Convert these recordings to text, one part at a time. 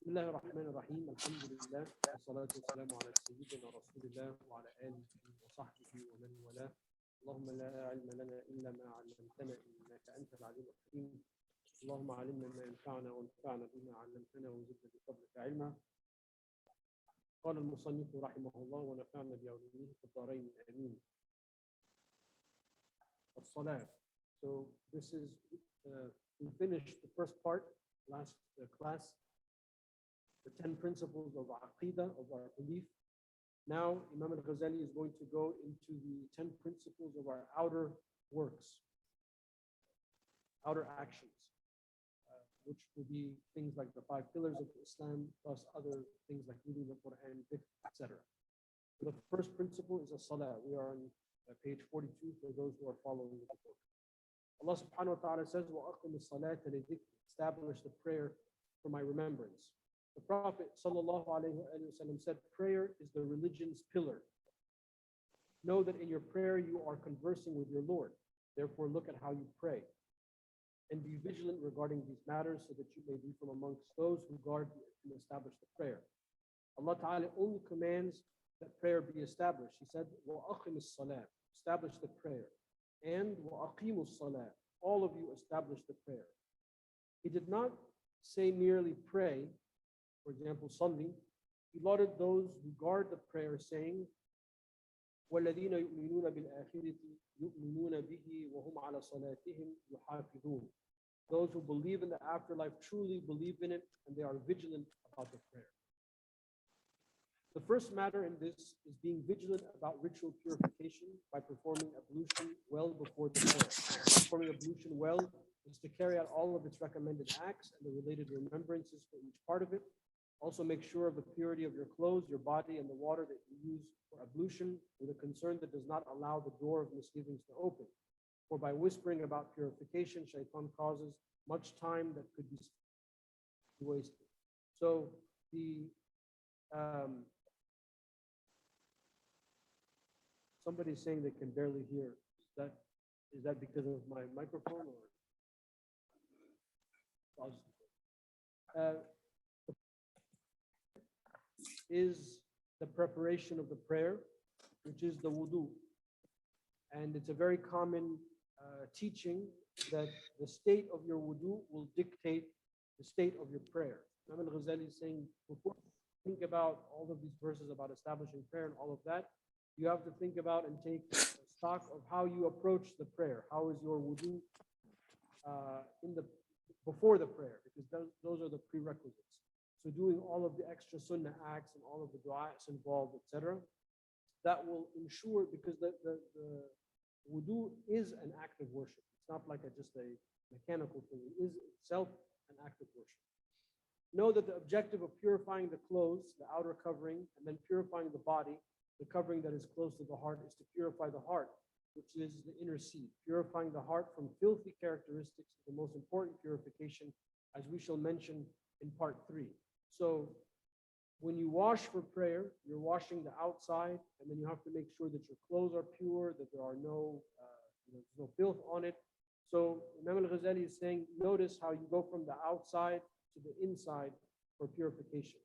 بسم الله الرحمن الرحيم الحمد لله والصلاة والسلام على سيدنا رسول الله وعلى آله وصحبه ومن والاه اللهم لا علم لنا إلا ما علمتنا إنك أنت العليم الحكيم اللهم علمنا ما ينفعنا وانفعنا بما علمتنا وزدنا بفضلك علما. قال المصنف رحمه الله ونفعنا بعلومه في الدارين آمين. الصلاة. So this is we finished the first part last class, the 10 principles of Aqidah, of our belief. Now Imam al-Ghazali is going to go into the 10 principles of our outer works, outer actions, which will be things like the 5 pillars of Islam, plus other things like reading the Quran, etc. The first principle is a salah. We are on page 42 for those who are following the book. Allah subhanahu wa ta'ala says, وَأَقِمِ الصَّلَاةَ لِذِكْرِ, establish the prayer for my remembrance. The Prophet sallallahu alayhi wa sallam said, prayer is the religion's pillar. Know that in your prayer you are conversing with your Lord. Therefore look at how you pray. And be vigilant regarding these matters so that you may be from amongst those who guard and establish the prayer. Allah ta'ala only commands that prayer be established. He said, وَأَقِمِ الصَّلَاةِ, establish the prayer. And وَأَقِيمُ الصَّلَاةِ, all of you establish the prayer. He did not say merely pray, for example, Salli. He lauded those who guard the prayer, saying, وَالَّذِينَ يُؤْمِنُونَ بِالْآخِرَةِ يُؤْمِنُونَ بِهِ وَهُمْ عَلَى صَلَاتِهِمْ يُحَافِظُونَ. Those who believe in the afterlife truly believe in it, and they are vigilant about the prayer. The first matter in this is being vigilant about ritual purification by performing ablution well before the prayer. Performing ablution well is to carry out all of its recommended acts and the related remembrances for each part of it. Also make sure of the purity of your clothes, your body, and the water that you use for ablution, with a concern that does not allow the door of misgivings to open. For by whispering about purification, shaitan causes much time that could be wasted. So somebody's saying they can barely hear. Is that because of my microphone or? Is the preparation of the prayer, which is the wudu. And it's a very common teaching that the state of your wudu will dictate the state of your prayer. Imam al-Ghazali is saying, before you think about all of these verses about establishing prayer and all of that, you have to think about and take stock of how you approach the prayer. How is your wudu before the prayer? Because those are the prerequisites. So doing all of the extra sunnah acts and all of the du'as involved, etc., that will ensure, because the wudu is an act of worship. It's not like just a mechanical thing. It is itself an act of worship. Know that the objective of purifying the clothes, the outer covering, and then purifying the body, the covering that is close to the heart, is to purify the heart, which is the inner seed. Purifying the heart from filthy characteristics is the most important purification, as we shall mention in part 3. So when you wash for prayer, you're washing the outside, and then you have to make sure that your clothes are pure, that there are no filth on it. So Imam al-Ghazali is saying, notice how you go from the outside to the inside for purification,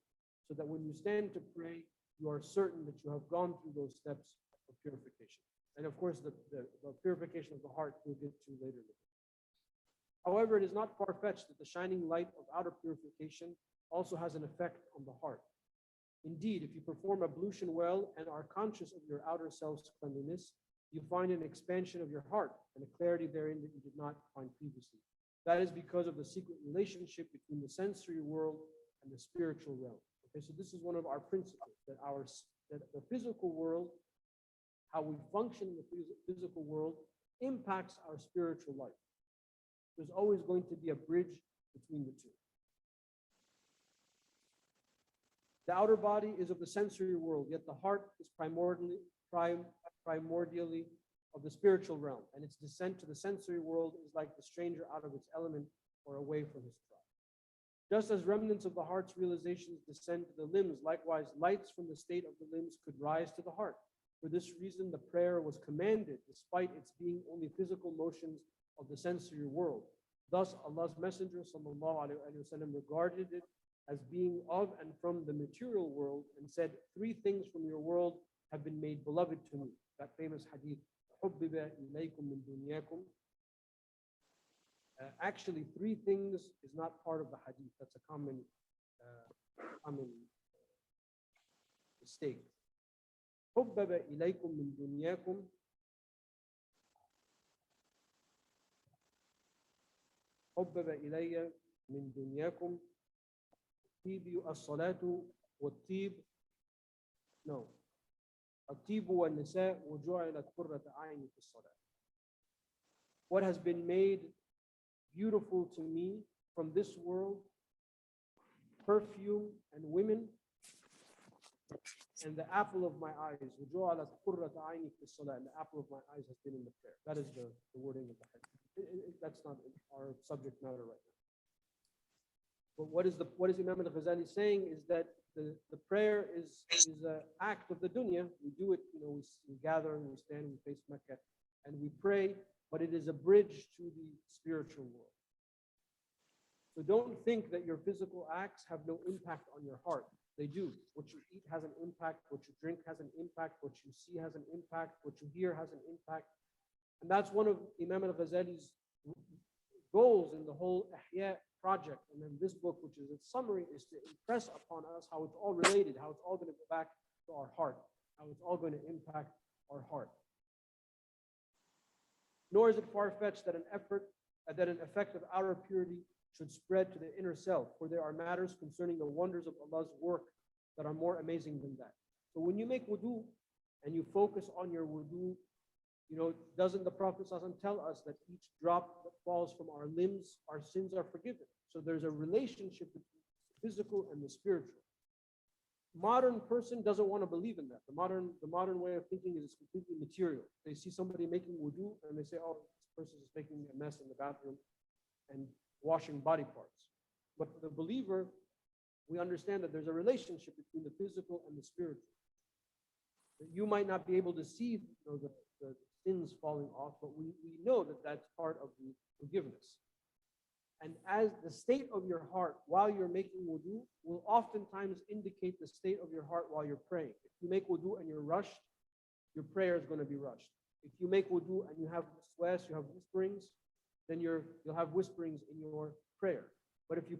so that when you stand to pray, you are certain that you have gone through those steps of purification. And of course, the purification of the heart we'll get to later. However, it is not far-fetched that the shining light of outer purification also has an effect on the heart. Indeed, if you perform ablution well and are conscious of your outer self's cleanliness, you find an expansion of your heart and a clarity therein that you did not find previously. That is because of the secret relationship between the sensory world and the spiritual realm. Okay, so this is one of our principles, that the physical world, how we function in the physical world, impacts our spiritual life. There's always going to be a bridge between the two. The outer body is of the sensory world, yet the heart is primordially of the spiritual realm, and its descent to the sensory world is like the stranger out of its element or away from his tribe. Just as remnants of the heart's realizations descend to the limbs, likewise lights from the state of the limbs could rise to the heart. For this reason, the prayer was commanded, despite its being only physical motions of the sensory world. Thus, Allah's Messenger sallallahu alaihi wasallam regarded it as being of and from the material world, and said, three things from your world have been made beloved to me. That famous hadith, حُبِّبَ إِلَيْكُم مِّن دُنْيَاكُمْ. Actually, three things is not part of the hadith. That's a common mistake. حُبِّبَ إِلَيْكُم مِّن دُنْيَاكُمْ. حُبِّبَ إِلَيَّ مِن دُنْيَاكُمْ الطيب الصلاة والطيب الطيب والنساء وجعلت قرة عيني في الصلاة. What has been made beautiful to me from this world, perfume and women, and the apple of my eyes, وجعلت قرة عيني في الصلاة, and the apple of my eyes has been in the prayer. That is the wording of the hadith. That's not our subject matter right now. But what is Imam al-Ghazali saying is that the prayer is an act of the dunya. We do it, we gather and we stand, we face Mecca, and we pray, but it is a bridge to the spiritual world. So don't think that your physical acts have no impact on your heart. They do. What you eat has an impact, what you drink has an impact, what you see has an impact, what you hear has an impact. And that's one of Imam al-Ghazali's goals in the whole Ihya project. And then this book, which is its summary, is to impress upon us how it's all related, how it's all going to go back to our heart, how it's all going to impact our heart. Nor is it far-fetched that an effect of outer purity should spread to the inner self, for there are matters concerning the wonders of Allah's work that are more amazing than that. So when you make wudu and you focus on your wudu, doesn't the Prophet ﷺ tell us that each drop that falls from our limbs, our sins are forgiven? So there's a relationship between the physical and the spiritual. Modern person doesn't want to believe in that. The modern way of thinking is completely material. They see somebody making wudu and they say, oh, this person is making a mess in the bathroom and washing body parts. But for the believer, we understand that there's a relationship between the physical and the spiritual. That you might not be able to see the sins falling off, but we know that that's part of the forgiveness. And as the state of your heart while you're making wudu will oftentimes indicate the state of your heart while you're praying. If you make wudu and you're rushed, your prayer is going to be rushed. If you make wudu and you have waswas, you have whisperings, then you'll have whisperings in your prayer. But if you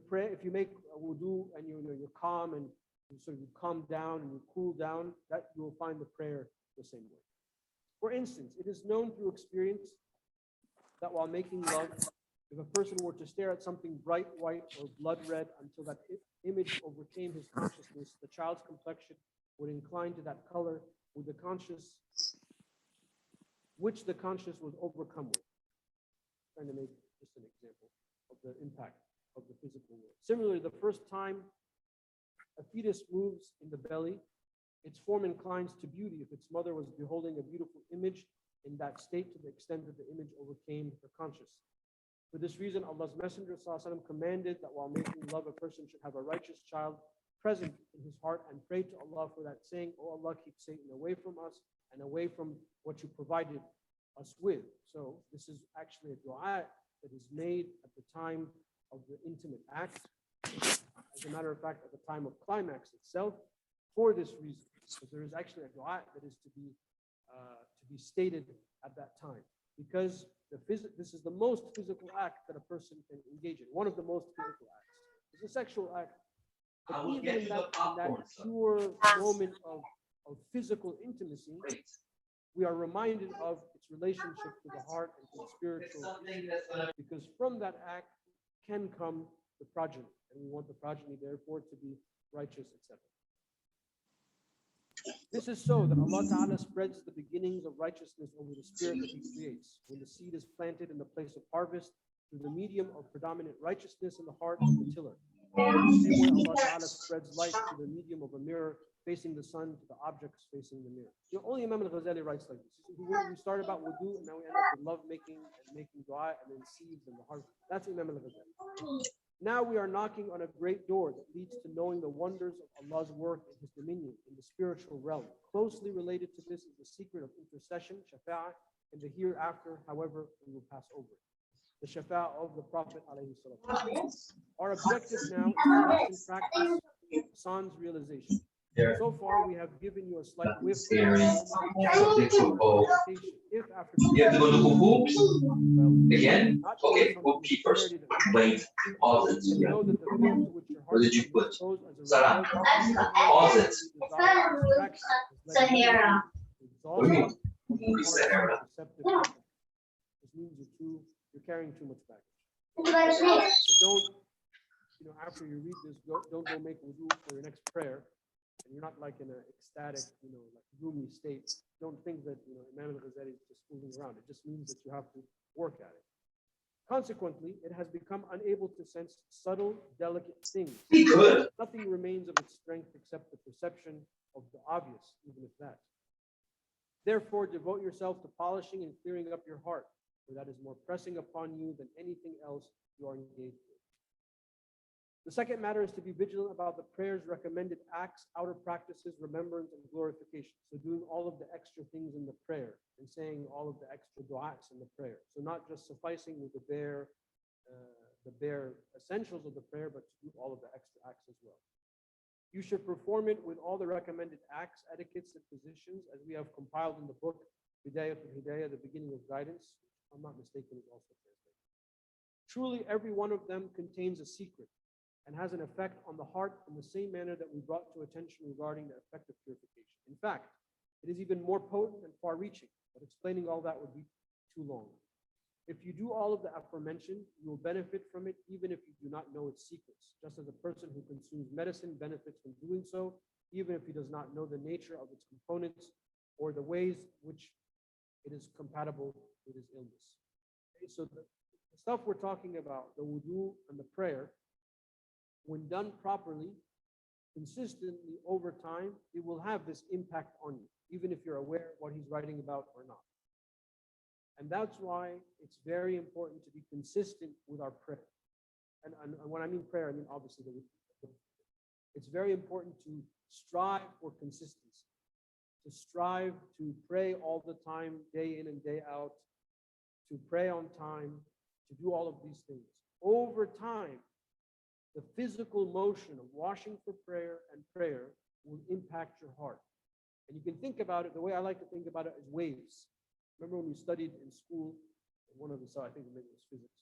make a wudu and you're calm and you calm down and you cool down, that you will find the prayer the same way. For instance, it is known through experience that while making love, if a person were to stare at something bright white or blood red until that image overcame his consciousness, the child's complexion would incline to that color which the conscious was overcome with. I'm trying to make just an example of the impact of the physical world. Similarly, the first time a fetus moves in the belly, its form inclines to beauty if its mother was beholding a beautiful image in that state to the extent that the image overcame her conscience. For this reason, Allah's Messenger ﷺ commanded that while making love, a person should have a righteous child present in his heart and pray to Allah for that, saying, "Oh Allah, keep Satan away from us and away from what you provided us with." So this is actually a dua that is made at the time of the intimate act. As a matter of fact, at the time of climax itself, for this reason, because there is actually a dua that is to be stated at that time, because this is the most physical act that a person can engage in. One of the most physical acts is a sexual act. But even in that pure moment of physical intimacy, we are reminded of its relationship to the heart and to the spiritual, because from that act can come the progeny, and we want the progeny therefore to be righteous, etc. This is so that Allah Ta'ala spreads the beginnings of righteousness over the spirit that He creates. When the seed is planted in the place of harvest through the medium of predominant righteousness in the heart of the tiller. In the same way, Allah Ta'ala spreads light through the medium of a mirror facing the sun to the objects facing the mirror. Only Imam al-Ghazali writes like this. We start about wudu and now we end up with love making and making dua and then seeds and the heart. That's Imam al-Ghazali. Now we are knocking on a great door that leads to knowing the wonders of Allah's work and His dominion in the spiritual realm. Closely related to this is the secret of intercession, shafa'ah, in the hereafter, however, we will pass over it. the shafa of the Prophet alayhi salatu. Our objective now is to practice sans realization. So far, we have given you a slight whiff of purification. If after You have to go to hoops again. not Okay, bookkeepers. clarity that Wait, pause it. you know that the film to which your heart Where did you is put? exposed as a Sarah, result pause it. Sahara. What do you mean? Movie Sahara. This means you're carrying too much baggage. So don't, after you read this, don't go make wudu for your next prayer, and you're not like in an ecstatic, like gloomy state. Don't think that, Imam al-Ghazali is just fooling around. It just means that you have to work at it. Consequently, it has become unable to sense subtle, delicate things. Be good. Nothing remains of its strength except the perception of the obvious, even if that. Therefore, devote yourself to polishing and clearing up your heart, for that is more pressing upon you than anything else you are engaged with. The second matter is to be vigilant about the prayer's recommended acts, outer practices, remembrance, and glorification. So doing all of the extra things in the prayer and saying all of the extra du'as in the prayer. So not just sufficing with the bare essentials of the prayer, but to do all of the extra acts as well. You should perform it with all the recommended acts, etiquettes, and positions, as we have compiled in the book Bidayat al-Hidayah, the beginning of guidance. If I'm not mistaken, is also translated. Truly, every one of them contains a secret and has an effect on the heart in the same manner that we brought to attention regarding the effect of purification. In fact, it is even more potent and far-reaching, but explaining all that would be too long. If you do all of the aforementioned, you will benefit from it even if you do not know its secrets, just as a person who consumes medicine benefits from doing so, even if he does not know the nature of its components or the ways which it is compatible with his illness. Okay, so the stuff we're talking about, the wudu and the prayer, when done properly, consistently over time, it will have this impact on you, even if you're aware of what he's writing about or not. And that's why it's very important to be consistent with our prayer. And when I mean prayer, I mean obviously it's very important to strive for consistency, to strive to pray all the time, day in and day out, to pray on time, to do all of these things. Over time, the physical motion of washing for prayer and prayer will impact your heart. And you can think about it, the way I like to think about it is waves. Remember when we studied in school, one of the, I think maybe it was physics.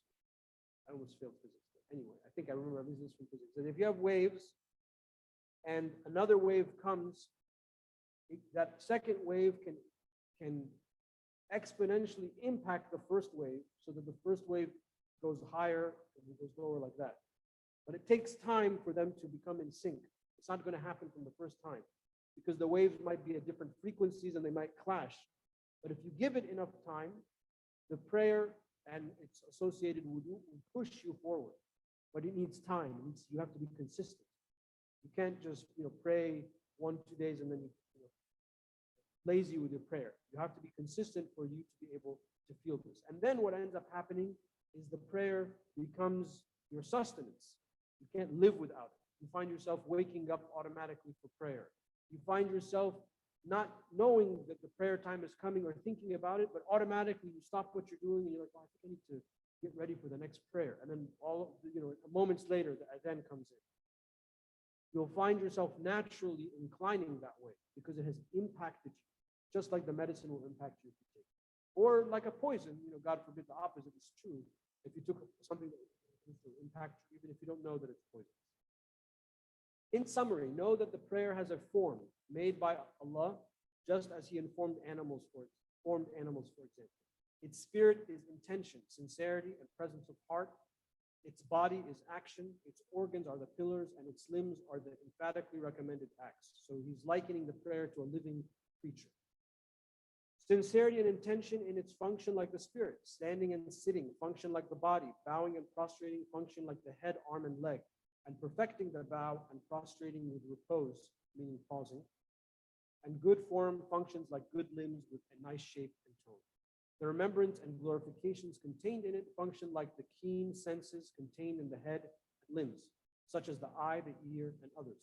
I almost failed physics, but anyway, I think I remember this from physics. And if you have waves and another wave comes, that second wave can exponentially impact the first wave so that the first wave goes higher and it goes lower like that. But it takes time for them to become in sync. It's not going to happen from the first time because the waves might be at different frequencies and they might clash. But if you give it enough time, the prayer and its associated wudu will push you forward. But it needs time. You have to be consistent. You can't just pray 1-2 days and then you lazy with your prayer. You have to be consistent for you to be able to feel this. And then what ends up happening is the prayer becomes your sustenance. You can't live without it. You find yourself waking up automatically for prayer. You find yourself not knowing that the prayer time is coming or thinking about it, but automatically you stop what you're doing and you're like, oh, I think I need to get ready for the next prayer. And then moments later, the adhan comes in. You'll find yourself naturally inclining that way because it has impacted you, just like the medicine will impact you if you take it. Or like a poison, God forbid the opposite is true. If you took something that will impact you, even if you don't know that it's poison. In summary, know that the prayer has a form made by Allah, just as He formed animals, for example. Its spirit is intention, sincerity, and presence of heart. Its body is action. Its organs are the pillars, and its limbs are the emphatically recommended acts. So He's likening the prayer to a living creature. Sincerity and intention in its function like the spirit. Standing and sitting function like the body. Bowing and prostrating function like the head, arm, and leg. And perfecting the bow and prostrating with repose, meaning pausing. And good form functions like good limbs with a nice shape and tone. The remembrance and glorifications contained in it function like the keen senses contained in the head and limbs, such as the eye, the ear, and others.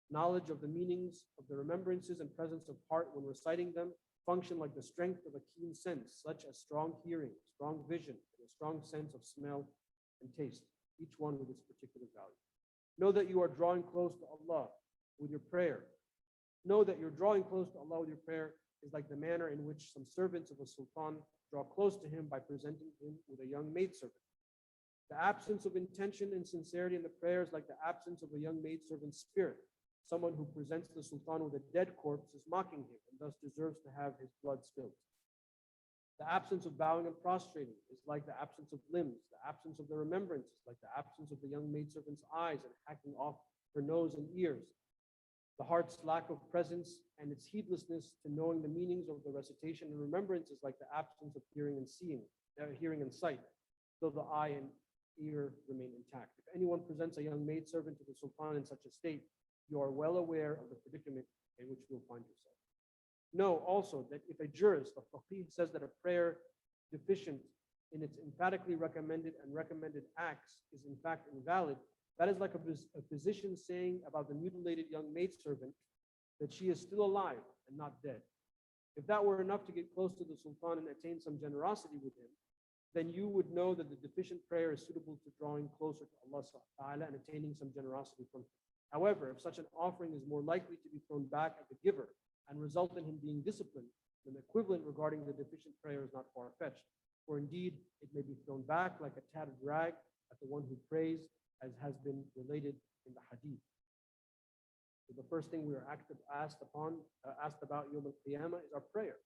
Knowledge of the meanings of the remembrances and presence of heart when reciting them function like the strength of a keen sense, such as strong hearing, strong vision, and a strong sense of smell and taste, each one with its particular value. Know that you are drawing close to Allah with your prayer. Know that you're drawing close to Allah with your prayer is like the manner in which some servants of a sultan draw close to him by presenting him with a young maidservant. The absence of intention and sincerity in the prayer is like the absence of a young maidservant's spirit. Someone who presents the sultan with a dead corpse is mocking him and thus deserves to have his blood spilled. The absence of bowing and prostrating is like the absence of limbs. The absence of the remembrance is like the absence of the young maidservant's eyes and hacking off her nose and ears. The heart's lack of presence and its heedlessness to knowing the meanings of the recitation and remembrance is like the absence of hearing and hearing and sight, though the eye and ear remain intact. If anyone presents a young maidservant to the sultan in such a state, you are well aware of the predicament in which you will find yourself. Know also that if a jurist, a faqih, says that a prayer deficient in its emphatically recommended and recommended acts is in fact invalid, that is like a physician saying about the mutilated young maidservant that she is still alive and not dead. If that were enough to get close to the sultan and attain some generosity with him, then you would know that the deficient prayer is suitable to drawing closer to Allah subhanahu wa ta'ala and attaining some generosity from him. However, if such an offering is more likely to be thrown back at the giver and result in him being disciplined, then the equivalent regarding the deficient prayer is not far-fetched. For indeed, it may be thrown back like a tattered rag at the one who prays, as has been related in the hadith. So the first thing we are asked about Yawm al-Qiyamah is our prayer.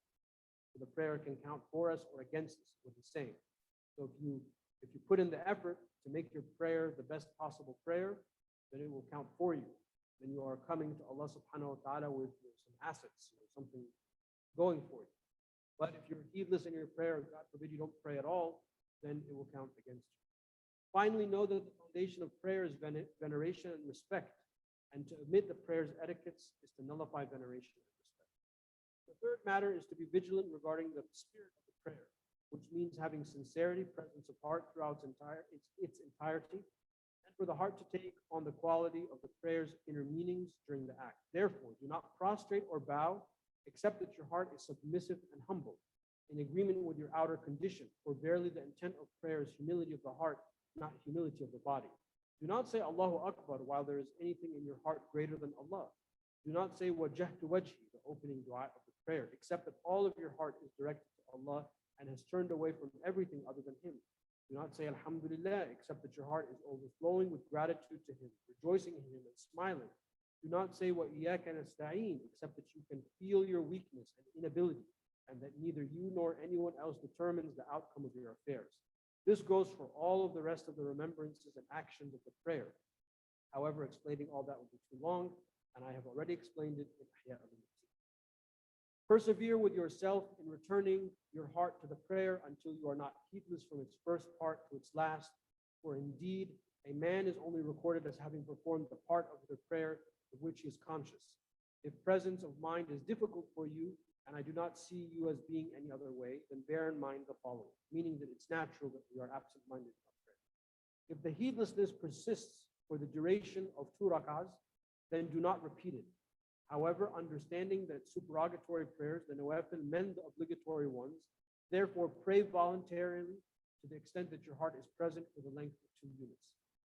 So the prayer can count for us or against us, what he's saying. So if you put in the effort to make your prayer the best possible prayer, then it will count for you. Then you are coming to Allah subhanahu wa ta'ala with some assets or something going for you. But if you're heedless in your prayer, God forbid you don't pray at all, then it will count against you. Finally, know that the foundation of prayer is veneration and respect, and to omit the prayer's etiquettes is to nullify veneration and respect. The third matter is to be vigilant regarding the spirit of the prayer, which means having sincerity, presence of heart throughout its entirety, and for the heart to take on the quality of the prayer's inner meanings during the act. Therefore, do not prostrate or bow, except that your heart is submissive and humble, in agreement with your outer condition, for verily the intent of prayer is humility of the heart, not humility of the body. Do not say Allahu Akbar while there is anything in your heart greater than Allah. Do not say Wajjahtu Wajhi, the opening dua of the prayer, except that all of your heart is directed to Allah and has turned away from everything other than Him. Do not say Alhamdulillah, except that your heart is overflowing with gratitude to Him, rejoicing in Him and smiling. Do not say Wa iyyaka nasta'een, except that you can feel your weakness and inability, and that neither you nor anyone else determines the outcome of your affairs. This goes for all of the rest of the remembrances and actions of the prayer. However, explaining all that would be too long, and I have already explained it in Ihya al-Ulum. Persevere with yourself in returning your heart to the prayer until you are not heedless from its first part to its last, for indeed, a man is only recorded as having performed the part of the prayer of which he is conscious. If presence of mind is difficult for you, and I do not see you as being any other way, then bear in mind the following, meaning that it's natural that we are absent-minded about prayer. If the heedlessness persists for the duration of 2 rak'ahs, then do not repeat it. However, understanding that supererogatory prayers, the nawafil, mend the obligatory ones, therefore pray voluntarily to the extent that your heart is present for the length of 2 units.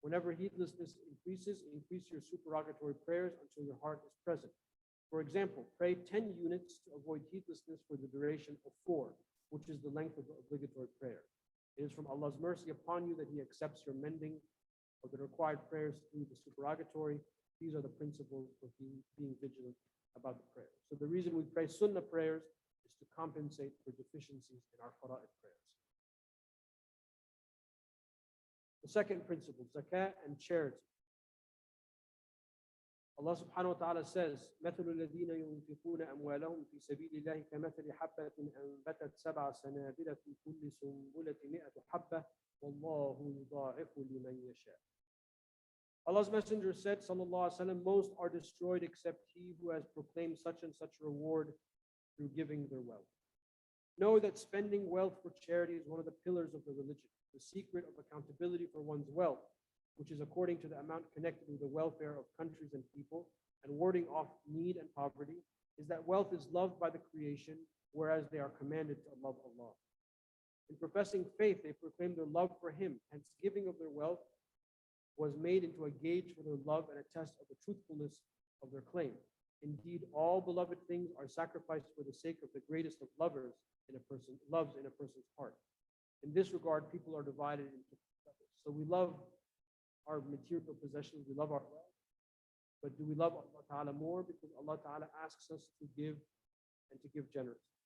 Whenever heedlessness increases, increase your supererogatory prayers until your heart is present. For example, pray 10 units to avoid heedlessness for the duration of 4, which is the length of the obligatory prayer. It is from Allah's mercy upon you that He accepts your mending of the required prayers through the supererogatory. These are the principles of being vigilant about the prayer. So the reason we pray sunnah prayers is to compensate for deficiencies in our fara'id prayers. The second principle, zakah and charity. Allah subhanahu wa ta'ala says, مَثَلُ الَّذِينَ يُنْفِقُونَ أَمْوَالَهُمْ فِي سَبِيلِ اللَّهِ كَمَثَلِ حَبَّةٍ أَنبَتَتْ 7 سَنَابِلَ فِي كُلِّ سُنبُلَةٍ 100 حَبَّةٍ وَاللَّهُ يُضَاعِفُ لِمَنْ يَشَاءُ. Allah's Messenger said, sallallahu alaihi wasallam, most are destroyed except he who has proclaimed such and such reward through giving their wealth. Know that spending wealth for charity is one of the pillars of the religion, the secret of accountability for one's wealth, which is according to the amount connected with the welfare of countries and people, and warding off need and poverty, is that wealth is loved by the creation, whereas they are commanded to love Allah. In professing faith, they proclaim their love for Him, hence giving of their wealth was made into a gauge for their love and a test of the truthfulness of their claim. Indeed, all beloved things are sacrificed for the sake of the greatest of lovers in a person's heart. In this regard, people are divided into levels. So we love our material possessions, we love our wealth, but do we love Allah Ta'ala more? Because Allah Ta'ala asks us to give and to give generously.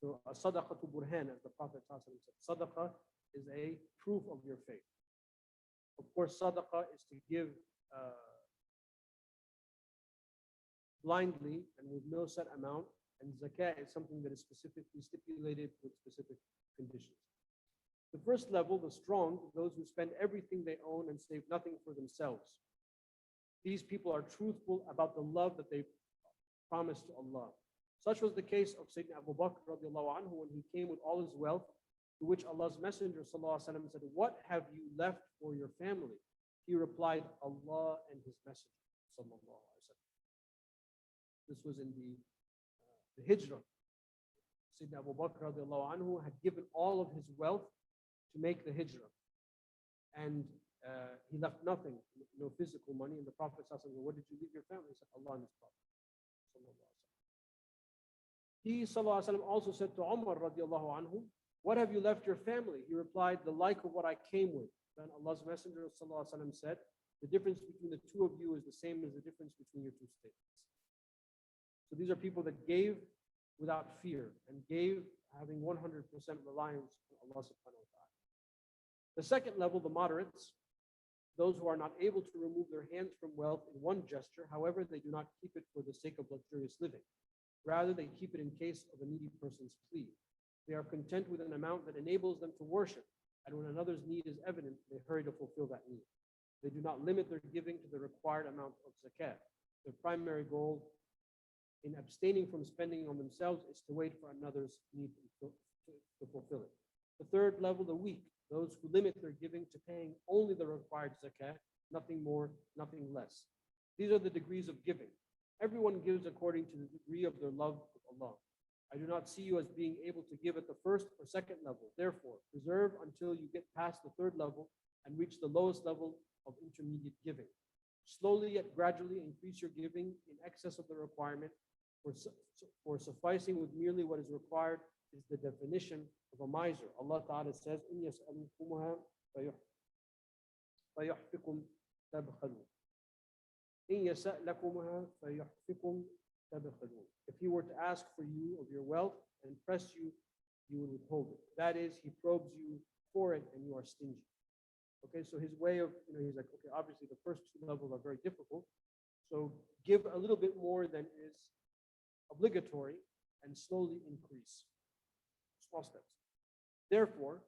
So a sadaqah to burhan, as the Prophet said, sadaqah is a proof of your faith. Of course, sadaqah is to give blindly and with no set amount, and zakah is something that is specifically stipulated with specific conditions. The first level, the strong, those who spend everything they own and save nothing for themselves. These people are truthful about the love that they promised to Allah. Such was the case of Sayyidina Abu Bakr radiallahu anhu when he came with all his wealth, to which Allah's Messenger sallallahu alaihi wasallam said, "What have you left for your family?" He replied, "Allah and His Messenger sallallahu alaihi wasallam." This was in the Hijjah. Sayyidina Abu Bakr radiallahu anhu had given all of his wealth to make the Hijrah. And he left nothing, no physical money. And the Prophet said, "What did you leave your family?" He said, "Allah and His Prophet." He ﷺ also said to Umar radiallahu anhu, "What have you left your family?" He replied, "The like of what I came with." Then Allah's Messenger ﷺ said, "The difference between the two of you is the same as the difference between your two statements." So these are people that gave without fear and gave having 100% reliance on Allah subhanahu wa ta'ala. The second level, the moderates, those who are not able to remove their hands from wealth in one gesture, however, they do not keep it for the sake of luxurious living. Rather, they keep it in case of a needy person's plea. They are content with an amount that enables them to worship, and when another's need is evident, they hurry to fulfill that need. They do not limit their giving to the required amount of zakah. Their primary goal in abstaining from spending on themselves is to wait for another's need to fulfill it. The third level, the weak, those who limit their giving to paying only the required zakah, nothing more, nothing less. These are the degrees of giving. Everyone gives according to the degree of their love of Allah. I do not see you as being able to give at the first or second level. Therefore, preserve until you get past the third level and reach the lowest level of intermediate giving. Slowly yet gradually increase your giving in excess of the requirement, for sufficing with merely what is required is the definition of a miser. Allah Ta'ala says, "إِن يَسْأَلْكُمُهَا فَيُحْفِكُمْ تَبْخَلُونَ." If He were to ask for you of your wealth and press you, you would withhold it. That is, He probes you for it and you are stingy. Okay, so His way of, He's like, okay, obviously the first two levels are very difficult. So give a little bit more than is obligatory and slowly increase. Small steps. Therefore,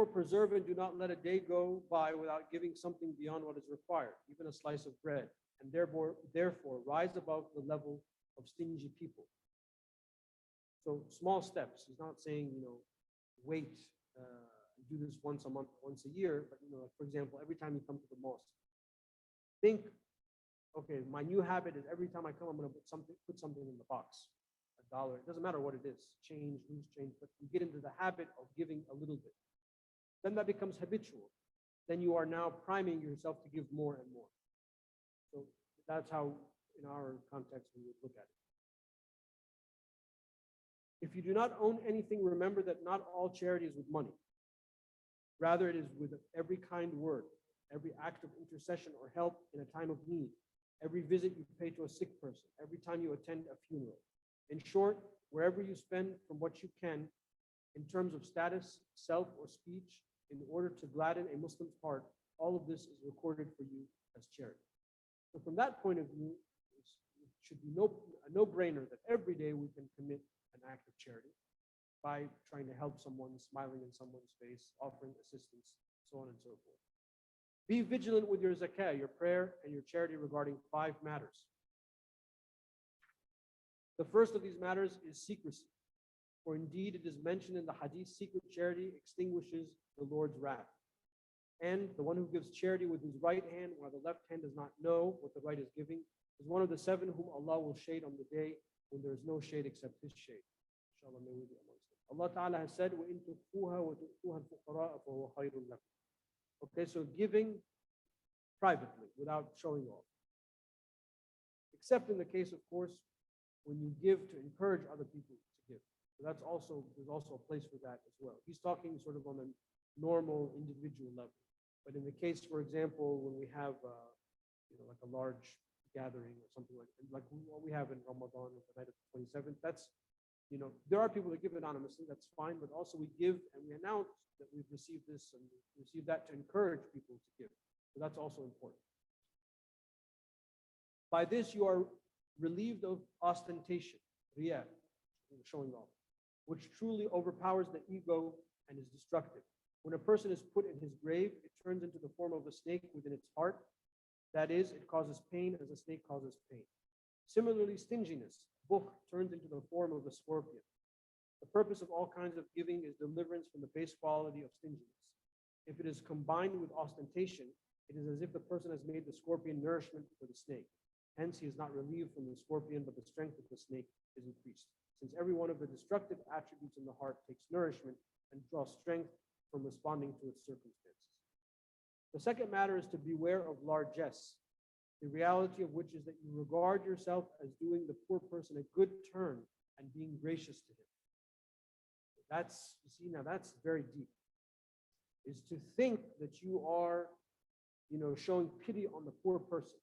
preserve and do not let a day go by without giving something beyond what is required, even a slice of bread, and therefore rise above the level of stingy people. So small steps. He's not saying, wait, do this once a month, once a year, but for example, every time you come to the mosque, think, okay, my new habit is every time I come, I'm going to put something in the box, $1. It doesn't matter what it is, change, loose change, but you get into the habit of giving a little bit. Then that becomes habitual. Then you are now priming yourself to give more and more. So that's how, in our context, we would look at it. If you do not own anything, remember that not all charity is with money. Rather, it is with every kind word, every act of intercession or help in a time of need, every visit you pay to a sick person, every time you attend a funeral. In short, wherever you spend from what you can, in terms of status, self, or speech, in order to gladden a Muslim's heart, all of this is recorded for you as charity. So from that point of view, it should be a no-brainer that every day we can commit an act of charity by trying to help someone, smiling in someone's face, offering assistance, so on and so forth. Be vigilant with your zakah, your prayer, and your charity regarding 5 matters. The first of these matters is secrecy. For indeed, it is mentioned in the hadith, secret charity extinguishes the Lord's wrath. And the one who gives charity with his right hand while the left hand does not know what the right is giving is one of the seven whom Allah will shade on the day when there is no shade except his shade. Inshallah, may we be amongst them. Allah Ta'ala has said, وَإِن تُخْفُوهَا وَتُؤْتُوهَا الْفُقَرَاءَ فَهُوَ خَيْرٌ لَكُمْ. Okay, so giving privately without showing off. Except in the case, of course, when you give to encourage other people to give. So there's also a place for that as well. He's talking sort of on a normal individual level. But in the case, for example, when we have, like a large gathering or something like what we have in Ramadan on the night of the 27th, that's, there are people that give anonymously, that's fine, but also we give and we announce that we've received this and we received that to encourage people to give. So that's also important. By this, you are relieved of ostentation, riyah, showing off, which truly overpowers the ego and is destructive. When a person is put in his grave, it turns into the form of a snake within its heart. That is, it causes pain as a snake causes pain. Similarly, stinginess, bukh, turns into the form of a scorpion. The purpose of all kinds of giving is deliverance from the base quality of stinginess. If it is combined with ostentation, it is as if the person has made the scorpion nourishment for the snake. Hence, he is not relieved from the scorpion, but the strength of the snake is increased. Since every one of the destructive attributes in the heart takes nourishment and draws strength from responding to its circumstances. The second matter is to beware of largesse, the reality of which is that you regard yourself as doing the poor person a good turn and being gracious to him. That's, now that's very deep, is to think that you are, showing pity on the poor person.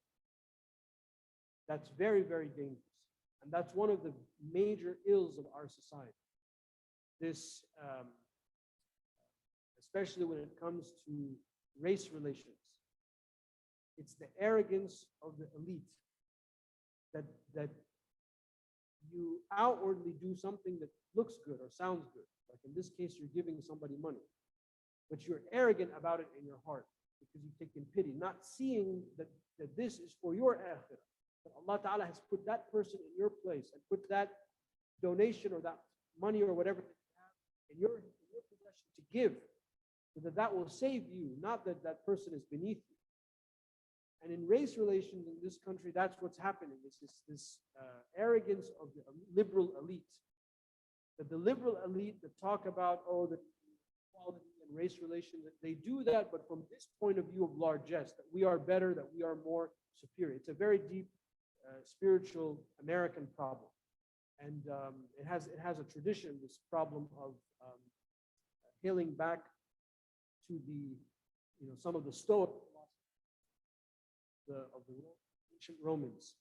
That's very, very dangerous. And that's one of the major ills of our society. This, especially when it comes to race relations. It's the arrogance of the elite that you outwardly do something that looks good or sounds good. Like in this case, you're giving somebody money, but you're arrogant about it in your heart because you've taken pity, not seeing that this is for your akhirah. That Allah Ta'ala has put that person in your place and put that donation or that money or whatever you have in your possession to give, so that will save you, not that that person is beneath you. And in race relations in this country, that's what's happening. It's this arrogance of the liberal elite. That the liberal elite that talk about, the equality and race relations, they do that, but from this point of view of largesse, that we are better, that we are more superior. It's a very deep spiritual American problem. And it has a tradition, this problem of hailing back to the, some of the Stoic philosophy of the ancient Romans,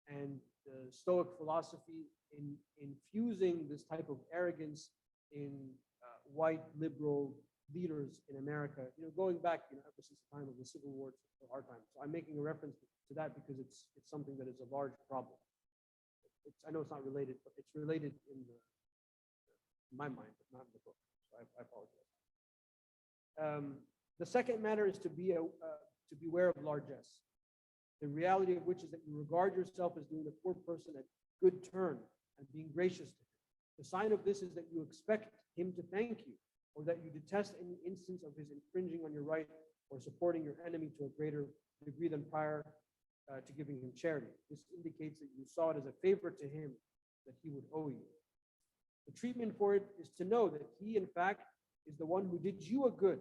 and the Stoic philosophy in infusing this type of arrogance in white liberal leaders in America, going back, ever since the time of the Civil War to our time. So I'm making a reference to that because it's something that is a large problem. I know it's not related, but it's related in my mind, but not in the book. So I apologize. The second matter is to beware of largesse, the reality of which is that you regard yourself as doing the poor person a good turn and being gracious to him. The sign of this is that you expect him to thank you, or that you detest any instance of his infringing on your right or supporting your enemy to a greater degree than prior to giving him charity. This indicates that you saw it as a favor to him that he would owe you. The treatment for it is to know that he, in fact, is the one who did you a good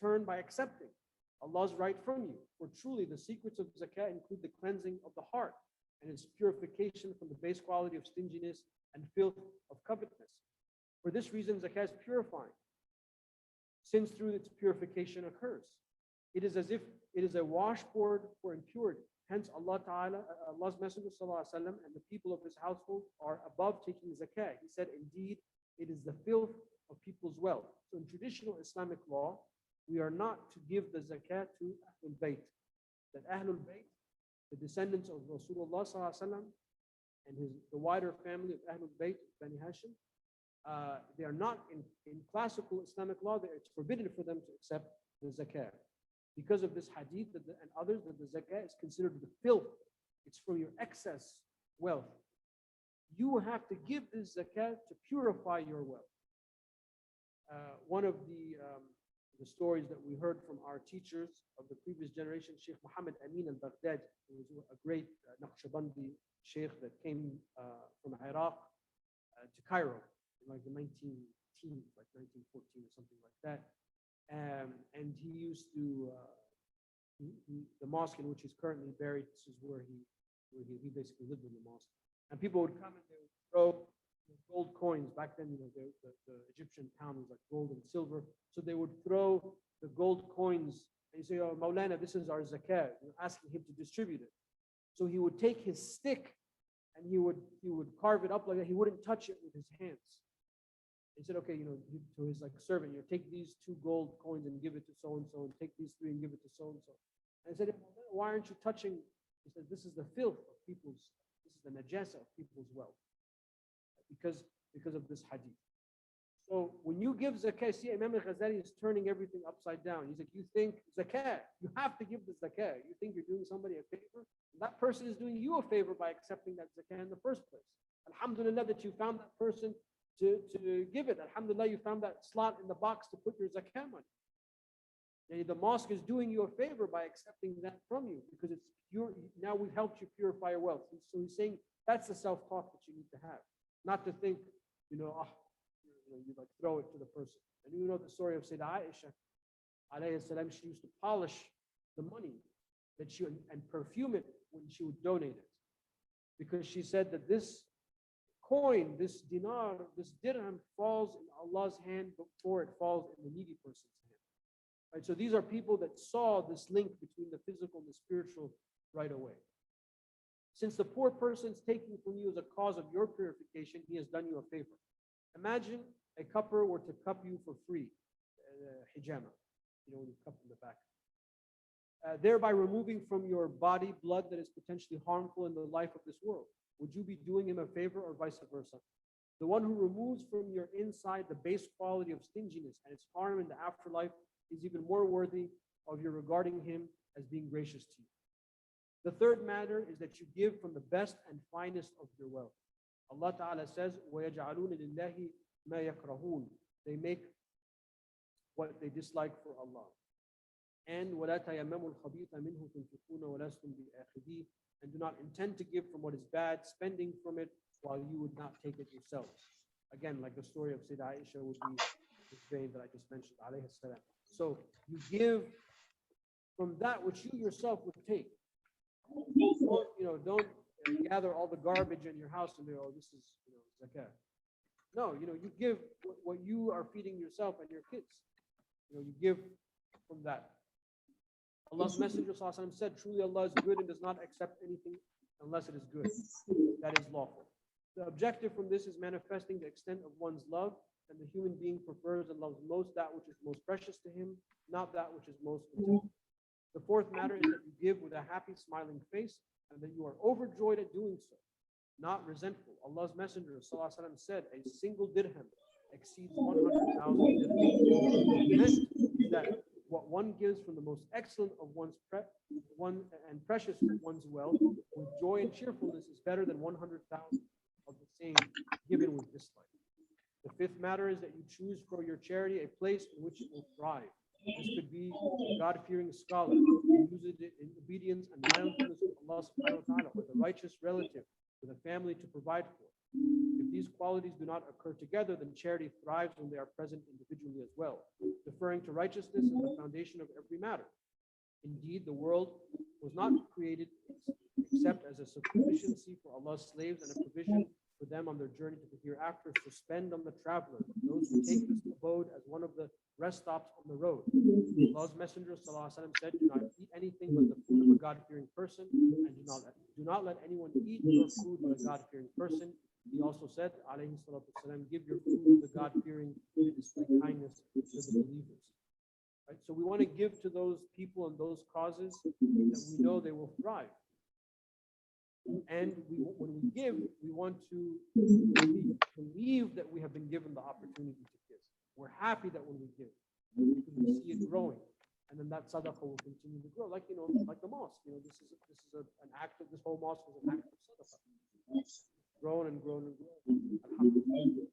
turn by accepting Allah's right from you. For truly, the secrets of zakah include the cleansing of the heart and its purification from the base quality of stinginess and filth of covetousness. For this reason, zakah is purifying, since through its purification occurs. It is as if it is a washboard for impurity. Hence, Allah Ta'ala, Allah's Messenger ﷺ and the people of his household are above taking zakah. He said, indeed, it is the filth of people's wealth. So in traditional Islamic law, we are not to give the zakah to Ahlul Bayt. That Ahlul Bayt, the descendants of Rasulullah ﷺ and the wider family of Ahlul Bayt, Bani Hashim, they are not in classical Islamic law, it's forbidden for them to accept the zakah. Because of this hadith and others, that the zakah is considered the filth. It's from your excess wealth. You have to give this zakah to purify your wealth. One of the the stories that we heard from our teachers of the previous generation, Sheikh Muhammad Amin al-Baghdadi, who was a great Naqshbandi sheikh that came from Iraq to Cairo in like the 1910s, like 1914 or something like that. And he used to, the mosque in which he's currently buried, this is where he basically lived in the mosque. And people would come and they would throw gold coins. Back then, the Egyptian pound was like gold and silver. So they would throw the gold coins and you say, oh, Maulana, this is our zakah, asking him to distribute it. So he would take his stick and he would carve it up like that. He wouldn't touch it with his hands. He said, okay, to his like servant, take these 2 gold coins and give it to so-and-so, and take these 3 and give it to so-and-so. And I said, why aren't you touching? He said, this is the filth of this is the najasa of people's wealth. Because of this hadith. So when you give zakah, see, Imam al-Ghazali is turning everything upside down. He's like, you think zakah, you have to give the zakah. You think you're doing somebody a favor? That person is doing you a favor by accepting that zakah in the first place. Alhamdulillah that you found that person to give it. Alhamdulillah, you found that slot in the box to put your zakah money. And the mosque is doing you a favor by accepting that from you because it's pure. Now we've helped you purify your wealth. So he's saying that's the self-talk that you need to have. Not to think, you like throw it to the person. And you know the story of Sayyidah Aisha, alayhi salam, she used to polish the money that and perfume it when she would donate it. Because she said that this coin, this dinar, this dirham falls in Allah's hand before it falls in the needy person's hand. Right? So these are people that saw this link between the physical and the spiritual right away. Since the poor person's taking from you as a cause of your purification, he has done you a favor. Imagine a cupper were to cup you for free, hijama, when you cup in the back. Thereby removing from your body blood that is potentially harmful in the life of this world. Would you be doing him a favor or vice versa? The one who removes from your inside the base quality of stinginess and its harm in the afterlife is even more worthy of your regarding him as being gracious to you. The third matter is that you give from the best and finest of your wealth. Allah Ta'ala says, وَيَجْعَلُونَ لِلَّهِ مَا يَكْرَهُونَ. They make what they dislike for Allah. And وَلَا تَيَمَّمُوا الْخَبِيثَ مِنْهُ تُنْفِقُونَ وَلَسْتُمْ بِآخِذِيهِ. And do not intend to give from what is bad, spending from it while you would not take it yourselves. Again, like the story of Sayyidah Aisha would be this vein that I just mentioned, alayhi salam. So you give from that which you yourself would take. Don't gather all the garbage in your house and say, oh, this is zakah. No, you give what you are feeding yourself and your kids. You give from that. Allah's Messenger ﷺ said, truly Allah is good and does not accept anything unless it is good. That is lawful. The objective from this is manifesting the extent of one's love, and the human being prefers and loves most that which is most precious to him, not that which is most contemptible. The fourth matter is that you give with a happy, smiling face, and that you are overjoyed at doing so, not resentful. Allah's Messenger ﷺ said, a single dirham exceeds 100,000 dirhams. That what one gives from the most excellent of one's and precious of one's wealth with joy and cheerfulness is better than 100,000 of the same given with dislike. The fifth matter is that you choose for your charity a place in which it will thrive. This could be a God-fearing scholar who uses it in obedience and mindfulness of Allah subhanahu wa ta'ala, or the righteous relative with a family to provide for. If these qualities do not occur together, then charity thrives when they are present individually as well. Deferring to righteousness is the foundation of every matter. Indeed, the world was not created except as a sufficiency for Allah's slaves and a provision for them on their journey to the hereafter to spend on the traveler, those who take this abode as one of the rest stops on the road. Allah's Messenger ﷺ said, do not eat anything but the food of a God-fearing person, and do not let anyone eat your food but a God-fearing person. He also said, alayhi salatu wasalam, give your food to the God-fearing and display kindness to the believers. Right? So we want to give to those people and those causes that we know they will thrive. And when we give, we want to believe that we have been given the opportunity to give. We're happy that when we give, because we see it growing, and then that sadaqah will continue to grow. Like like the mosque. This is an act of, this whole mosque is an act of sadaqah. Grown and grown and grown. Alhamdulillah.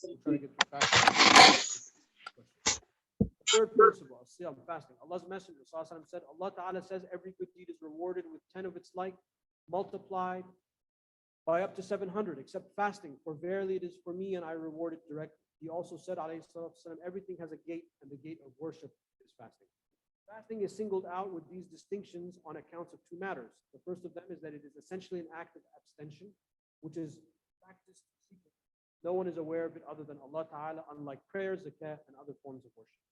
We'll try to get through fast. The third principle of siyam, fasting. Allah's Messenger ﷺ said, Allah Ta'ala says every good deed is rewarded with 10 of its like, multiplied by up to 700, except fasting, for verily it is for me and I reward it directly. He also said, alayhi salatu wasalam, everything has a gate, and the gate of worship is fasting. Fasting is singled out with these distinctions on accounts of two matters. The first of them is that it is essentially an act of abstention, which is practiced secretly. No one is aware of it other than Allah Ta'ala, unlike prayer, zakah, and other forms of worship.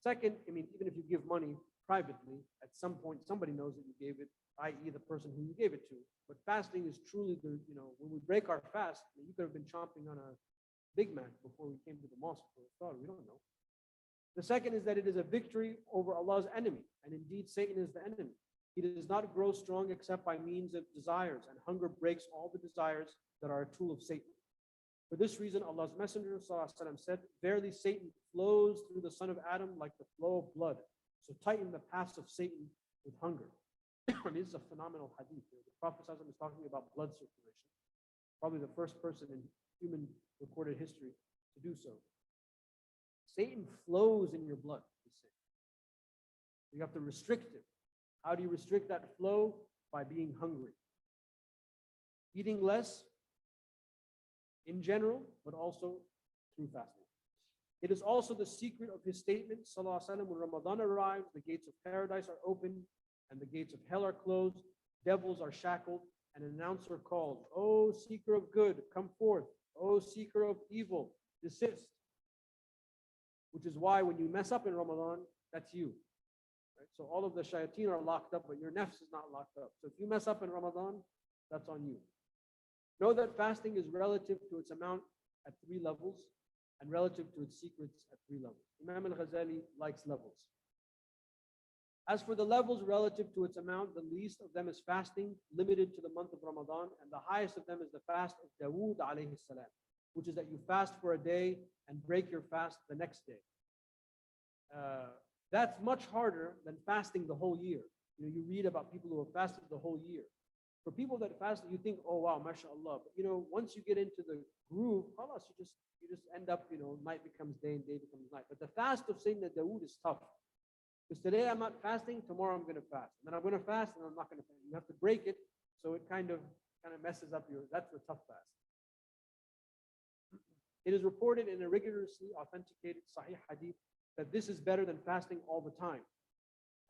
Second, even if you give money privately, at some point somebody knows that you gave it, i.e. the person who you gave it to. But fasting is truly when we break our fast, you could have been chomping on a Big Mac before we came to the mosque for iftar. We don't know. The second is that it is a victory over Allah's enemy, and indeed Satan is the enemy. He does not grow strong except by means of desires, and hunger breaks all the desires that are a tool of Satan. For this reason, Allah's Messenger ﷺ said, verily Satan flows through the son of Adam like the flow of blood. So tighten the paths of Satan with hunger. This is a phenomenal hadith. The Prophet ﷺ is talking about blood circulation. Probably the first person in human recorded history to do so. Satan flows in your blood, he said. You have to restrict it. How do you restrict that flow? By being hungry. Eating less in general, but also through fasting. It is also the secret of his statement, sallallahu alaihi wasallam, when Ramadan arrives, the gates of paradise are open and the gates of hell are closed, devils are shackled, and an announcer calls, O seeker of good, come forth. O seeker of evil, desist. Which is why when you mess up in Ramadan, that's you. Right? So all of the shayateen are locked up, but your nafs is not locked up. So if you mess up in Ramadan, that's on you. Know that fasting is relative to its amount at 3 levels and relative to its secrets at 3 levels. Imam al-Ghazali likes levels. As for the levels relative to its amount, the least of them is fasting, limited to the month of Ramadan, and the highest of them is the fast of Dawood alayhi salam, which is that you fast for a day and break your fast the next day. That's much harder than fasting the whole year. You read about people who have fasted the whole year. For people that fast, you think, oh wow, mashallah. But once you get into the groove, khalas, you just end up, night becomes day and day becomes night. But the fast of Sayyidina Dawood is tough. Because today I'm not fasting, tomorrow I'm going to fast. And then I'm going to fast and I'm not going to fast. You have to break it, so it kind of messes up that's the tough fast. It is reported in a rigorously authenticated Sahih hadith that this is better than fasting all the time,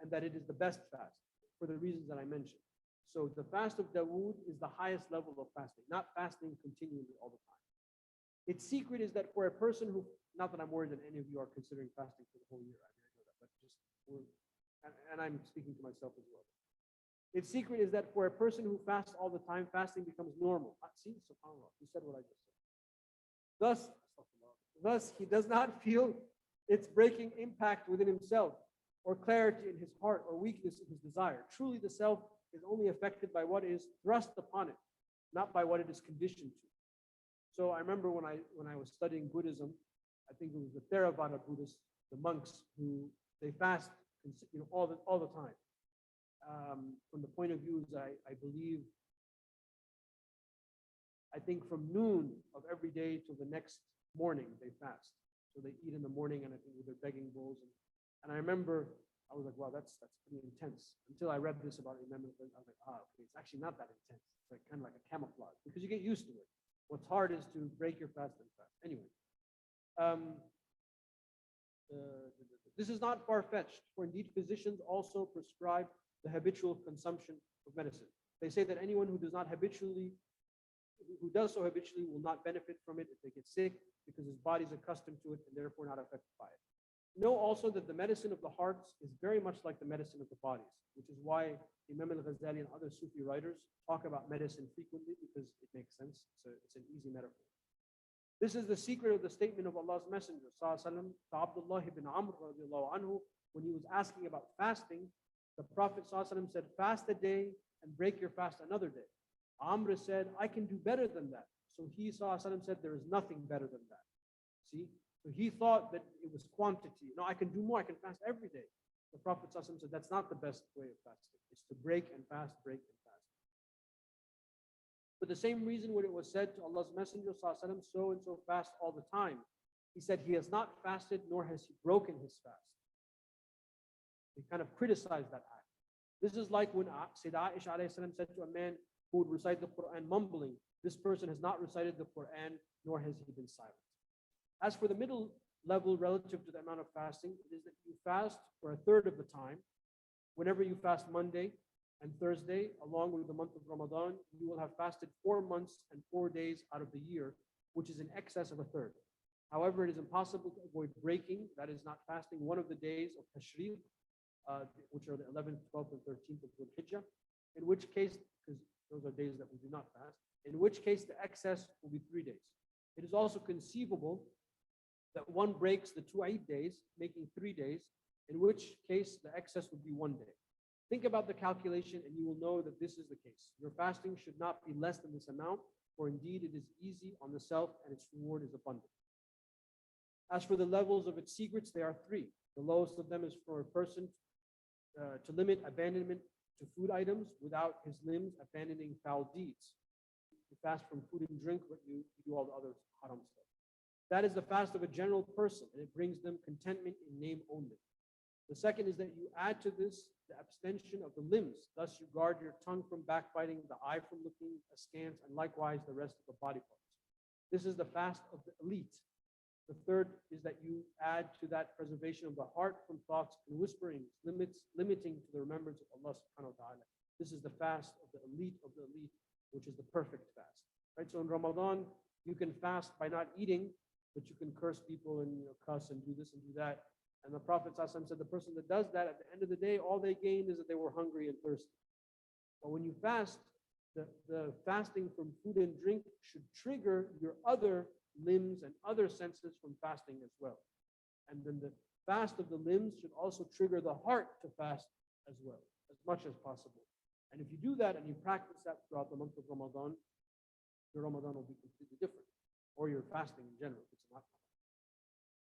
and that it is the best fast for the reasons that I mentioned. So the fast of Dawood is the highest level of fasting, not fasting continually all the time. Its secret is that for a person who, not that I'm worried that any of you are considering fasting for the whole year, I know that, but and I'm speaking to myself as well. Its secret is that for a person who fasts all the time, fasting becomes normal. See, subhanAllah, you said what I just said. Thus, he does not feel its breaking impact within himself, or clarity in his heart, or weakness in his desire. Truly, the self is only affected by what is thrust upon it, not by what it is conditioned to. So I remember when I was studying Buddhism, I think it was the Theravada Buddhists, the monks who they fast, all the time. From the point of view, I think from noon of every day till the next morning they fast. So they eat in the morning, and I think with their begging bowls. And I remember I was like, wow, that's pretty intense. Until I read this about Imam al-Ghazali, I was like, okay, it's actually not that intense. It's like kind of like a camouflage because you get used to it. What's hard is to break your fast and fast. Anyway, this is not far-fetched, for indeed physicians also prescribe the habitual consumption of medicine. They say that anyone who does so habitually will not benefit from it if they get sick, because his body is accustomed to it and therefore not affected by it. Know also that the medicine of the hearts is very much like the medicine of the bodies, which is why Imam al-Ghazali and other Sufi writers talk about medicine frequently, because it makes sense. It's an easy metaphor. This is the secret of the statement of Allah's Messenger ﷺ to Abdullah ibn Amr radiallahu anhu when he was asking about fasting. The Prophet ﷺ said, fast a day and break your fast another day. Amr said, I can do better than that. So he ﷺ said, there is nothing better than that. See? So he thought that it was quantity. No, I can do more. I can fast every day. The Prophet ﷺ said, that's not the best way of fasting. It's to break and fast, break and fast. For the same reason when it was said to Allah's Messenger ﷺ, so and so fast all the time, he said he has not fasted nor has he broken his fast. He kind of criticized that act. This is like when Sayyidah Aisha alayhi salam said to a man who would recite the Quran mumbling, this person has not recited the Quran nor has he been silent. As for the middle level relative to the amount of fasting, it is that you fast for a third of the time. Whenever you fast Monday and Thursday, along with the month of Ramadan, you will have fasted 4 months and 4 days out of the year, which is in excess of a third. However, it is impossible to avoid breaking, that is not fasting one of the days of Tashriq, which are the 11th, 12th, and 13th of Dhul Hijjah, in which case, because those are days that we do not fast, in which case the excess will be 3 days. It is also conceivable that one breaks the 2 Eid days, making 3 days, in which case the excess would be 1 day. Think about the calculation and you will know that this is the case. Your fasting should not be less than this amount, for indeed it is easy on the self and its reward is abundant. As for the levels of its secrets, they are 3. The lowest of them is for a person to limit abandonment to food items without his limbs abandoning foul deeds. You fast from food and drink, but you do all the other haram stuff. That is the fast of a general person, and it brings them contentment in name only. The second is that you add to this the abstention of the limbs. Thus you guard your tongue from backbiting, the eye from looking askance, and likewise the rest of the body parts. This is the fast of the elite. The third is that you add to that preservation of the heart from thoughts and whisperings, limiting to the remembrance of Allah subhanahu wa ta'ala. This is the fast of the elite, which is the perfect fast. Right? So in Ramadan, you can fast by not eating, but you can curse people and cuss and do this and do that. And the Prophet ﷺ said the person that does that, at the end of the day, all they gained is that they were hungry and thirsty. But when you fast, the fasting from food and drink should trigger your other limbs and other senses from fasting as well. And then the fast of the limbs should also trigger the heart to fast as well, as much as possible. And if you do that and you practice that throughout the month of Ramadan, your Ramadan will be completely different, or your fasting in general, if it's not.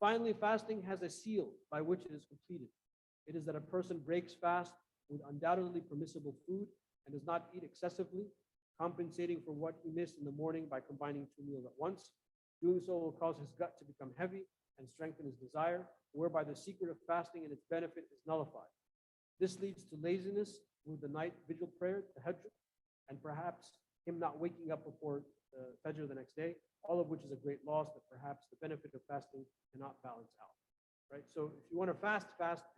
Finally, fasting has a seal by which it is completed. It is that a person breaks fast with undoubtedly permissible food and does not eat excessively, compensating for what he missed in the morning by combining 2 meals at once. Doing so will cause his gut to become heavy and strengthen his desire, whereby the secret of fasting and its benefit is nullified. This leads to laziness with the night vigil prayer, the Hijjah, and perhaps him not waking up before the Fajr the next day, all of which is a great loss that perhaps the benefit of fasting cannot balance out. Right? So if you want to fast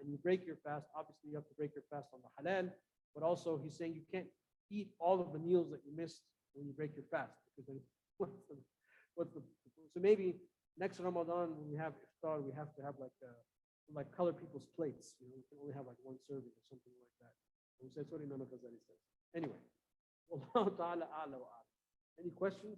and you break your fast, obviously you have to break your fast on the halal, but also he's saying you can't eat all of the meals that you missed when you break your fast, because then so maybe next Ramadan when we have iftar, we have to have like color people's plates. We can only have like 1 serving or something like that. And we said sorry, Imam Ghazali says. Anyway, Wallahu ta'ala a'la wa a'lam. Any questions?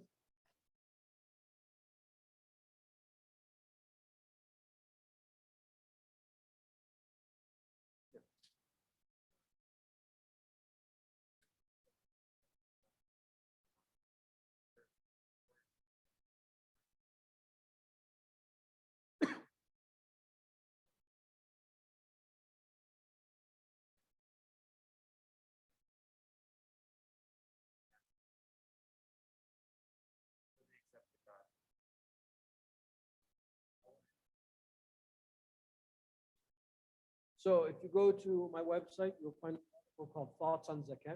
So if you go to my website, you'll find an article called Thoughts on Zakah.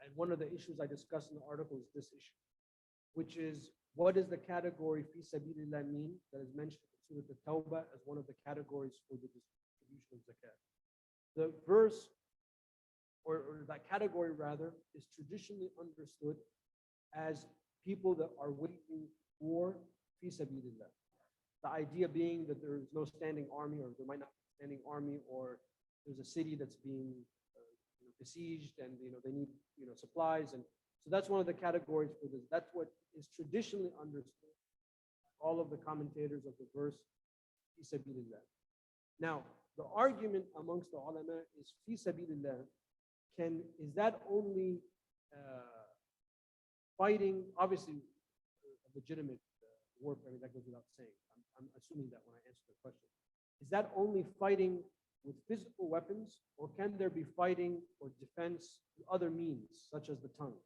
And one of the issues I discuss in the article is this issue, which is what does the category fi sabilillah mean that is mentioned in Surah At-Tawbah as one of the categories for the distribution of zakah. The verse, or that category rather, is traditionally understood as people that are waging war fi sabilillah. The idea being that there is no standing army, or there might not be a standing army, or there's a city that's being besieged, and they need supplies, and so that's one of the categories for this. That's what is traditionally understood. All of the commentators of the verse, fi sabilillah. Now, the argument amongst the ulama is fi sabilillah. Is that only fighting? Obviously, a legitimate warfare. I mean, that goes without saying. I'm assuming that when I answer the question. Is that only fighting with physical weapons, or can there be fighting or defense through other means, such as the tongue?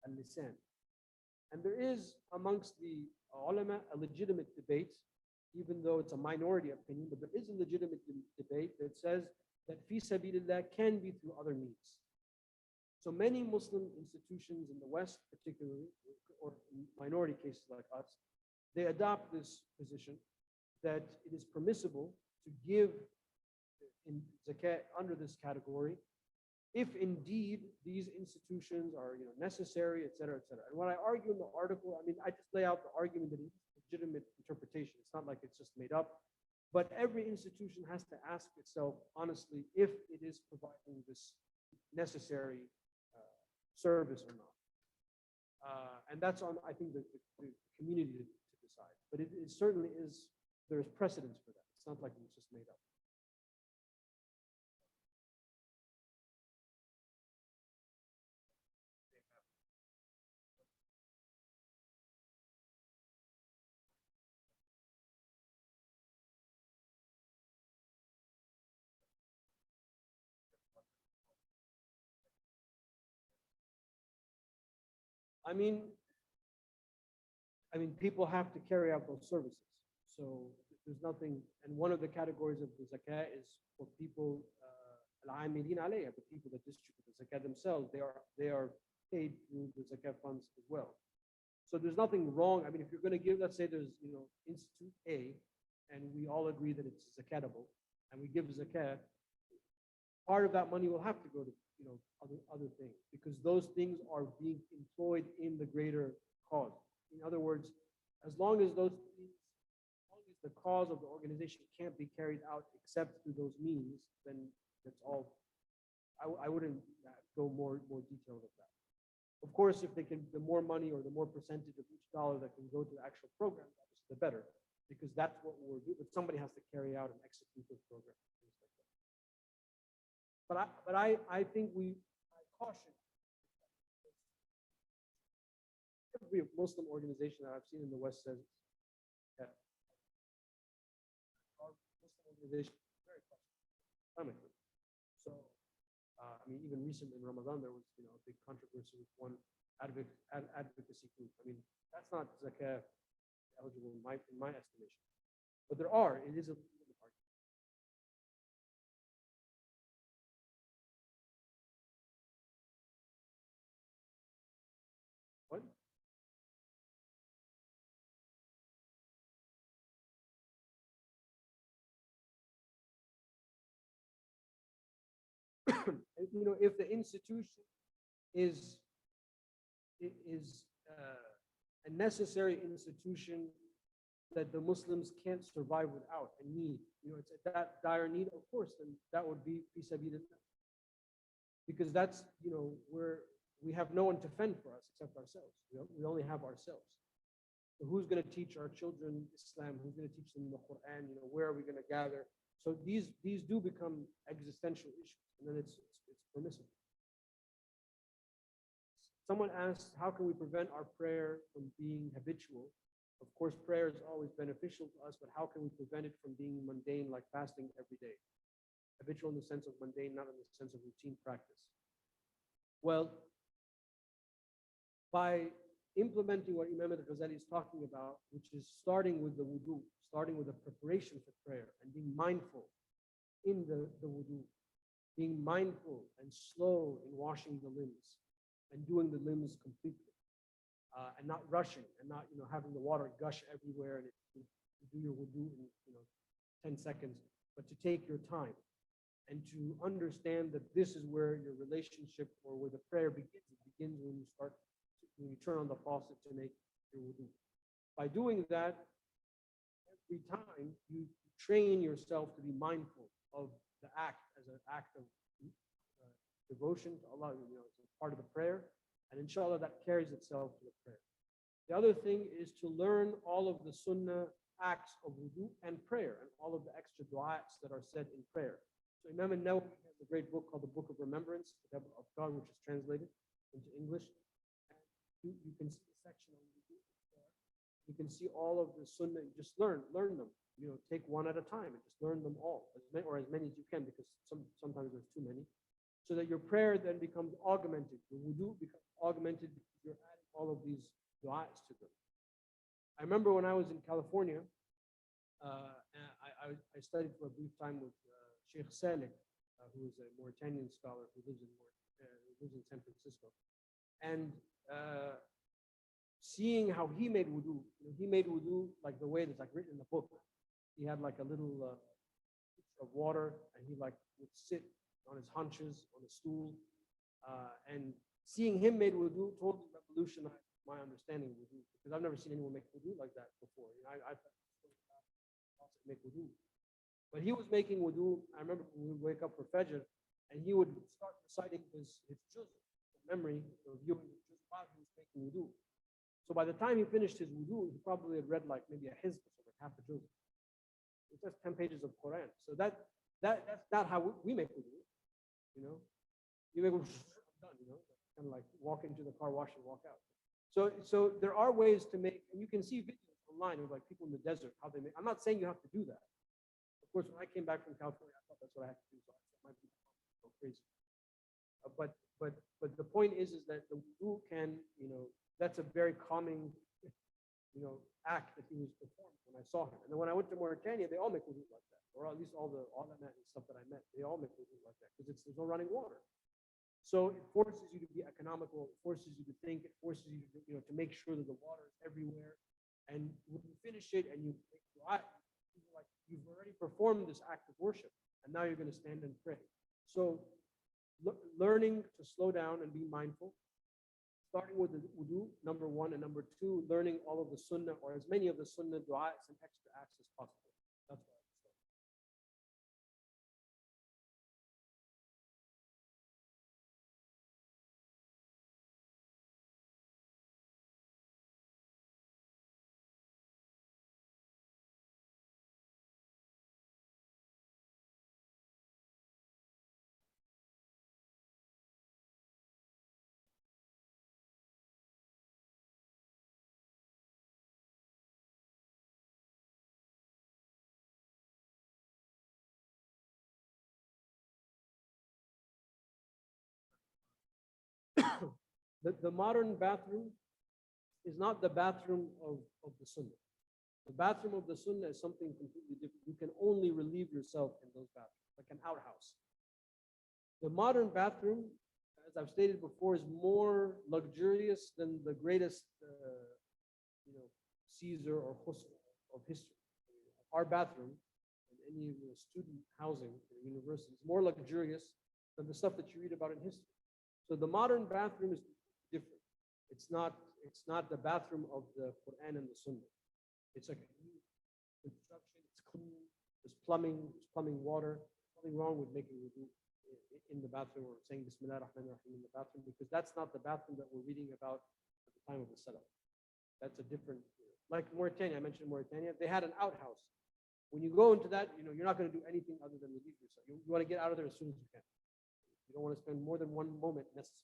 al-lisan. And there is amongst the ulama a legitimate debate, even though it's a minority opinion, but there is a legitimate debate that says that fi sabilillah can be through other means. So many Muslim institutions in the West, particularly, or in minority cases like us, they adopt this position that it is permissible to give in zakat under this category if indeed these institutions are necessary, et cetera, et cetera. And what I argue in the article, I mean, I just lay out the argument that it's legitimate interpretation. It's not like it's just made up. But every institution has to ask itself honestly if it is providing this necessary service or not. And that's on, I think, the community to decide. But it certainly is, there's precedence for that. It's not like it's just made up. I mean, people have to carry out those services. So there's nothing, and one of the categories of the zakat is for people, al-amilin alayha, the people that distribute the zakat themselves, they are paid through the zakat funds as well. So there's nothing wrong. I mean, if you're going to give, let's say there's, Institute A, and we all agree that it's zakatable, and we give zakat, part of that money will have to go to other things, because those things are being employed in the greater cause. In other words, as long as those things, as long as the cause of the organization can't be carried out except through those means, then that's all. I wouldn't go more detailed of that. Of course, if they can, the more money or the more percentage of each dollar that can go to the actual program, obviously the better, because that's what we're doing. But somebody has to carry out and execute those programs. But I think I caution every Muslim organization that I've seen in the West says that our Muslim organization is very Islamically. So I mean, even recently in Ramadan there was a big controversy with one advocacy group. I mean, that's not zakah eligible in my estimation. But there are. It is a what? If the institution is a necessary institution that the Muslims can't survive without and need, it's at that dire need, of course, then that would be fi sabilillah. Because that's, where we have no one to fend for us except ourselves. We only have ourselves. So who's going to teach our children Islam? Who's going to teach them the Quran? Where are we going to gather? So these do become existential issues, and then it's permissible. Someone asked, how can we prevent our prayer from being habitual? Of course, prayer is always beneficial to us, but how can we prevent it from being mundane, like fasting every day? Habitual in the sense of mundane, not in the sense of routine practice. Well, by implementing what Imam al-Ghazali is talking about, which is starting with the wudu, starting with the preparation for prayer and being mindful in the wudu, being mindful and slow in washing the limbs and doing the limbs completely, and not rushing and not having the water gush everywhere and you do your wudu in 10 seconds, but to take your time and to understand that this is where your relationship or where the prayer begins. It begins when you turn on the faucet to make your wudu. By doing that, every time you train yourself to be mindful of the act as an act of devotion to Allah, it's a part of the prayer, and inshallah that carries itself to the prayer. The other thing is to learn all of the sunnah acts of wudu and prayer and all of the extra du'as that are said in prayer. So Imam al-Nawawi has a great book called the Book of Remembrance, of God, which is translated into English. And you can see the section on wudu. You can see all of the sunnah. Just learn them. Take one at a time and just learn them all, as many as you can, because sometimes there's too many. so that your prayer then becomes augmented. Your wudu becomes augmented because you're adding all of these du'as to them. I remember when I was in California, I studied for a brief time with Sheikh Saleh, who is a Mauritanian scholar who lives in San Francisco. And seeing how he made wudu, he made wudu like the way that's like written in the book. He had like a little of water, and he like would sit on his haunches on a stool. And seeing him made wudu totally revolutionized my understanding of wudu, because I've never seen anyone make wudu like that before. I've make wudu. But he was making wudu. I remember when we would wake up for Fajr, and he would start reciting his juz, memory, reviewing his juz while he was making wudu. So by the time he finished his wudu, he probably had read like maybe a hizb, so like half a juz. It's just 10 pages of Quran. So that's not how we make wudu. You know, you make wudu, done. You know, kind of like walk into the car wash and walk out. So there are ways to make, and you can see videos online of like people in the desert how they make. I'm not saying you have to do that. Of course, when I came back from California, I thought that's what I had to do. So I might be so crazy. But the point is that the wudu can, that's a very calming, act that he was performing when I saw him. And then when I went to Mauritania, they all make wudu like that, or at least all that stuff that I met, they all make wudu like that because there's no running water. So it forces you to be economical. It forces you to think. It forces you to, to make sure that the water is everywhere. And when you finish it and you make dua, you've already performed this act of worship, and now you're going to stand and pray. So learning to slow down and be mindful, starting with the wudu, number one, and number two, learning all of the sunnah, or as many of the sunnah du'as and extra acts as possible. That's what I would say. The modern bathroom is not the bathroom of the sunnah. The bathroom of the sunnah is something completely different. You can only relieve yourself in those bathrooms, like an outhouse. The modern bathroom, as I've stated before, is more luxurious than the greatest, Caesar or Husn of history. Our bathroom, in any student housing in a university, is more luxurious than the stuff that you read about in history. So the modern bathroom is different. It's not the bathroom of the Quran and the Sunnah. It's like a new construction. It's clean. There's plumbing water. Nothing wrong with making wudu in the bathroom or saying Bismillah ar-Rahman ar-Rahim in the bathroom, because that's not the bathroom that we're reading about at the time of the setup. That's a different, like Mauritania. I mentioned Mauritania. They had an outhouse. When you go into that, you're not going to do anything other than relieve yourself. You want to get out of there as soon as you can. You don't want to spend more than one moment necessary.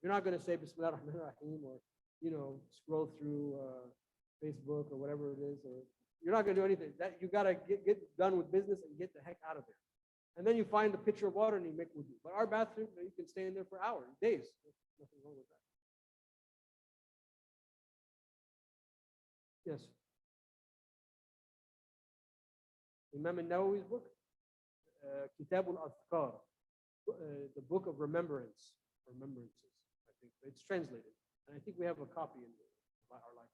You're not going to say Bismillah ar-Rahman ar-Rahim or, scroll through Facebook or whatever it is, or you're not going to do anything. That you got to get done with business and get the heck out of there. And then you find the pitcher of water and you make wudu. But our bathroom, you can stay in there for hours, days. There's nothing wrong with that. Yes. Imam al-Nawawi's book, Kitab al-Adhkar, the book of remembrances, I think. It's translated. And I think we have a copy in our library.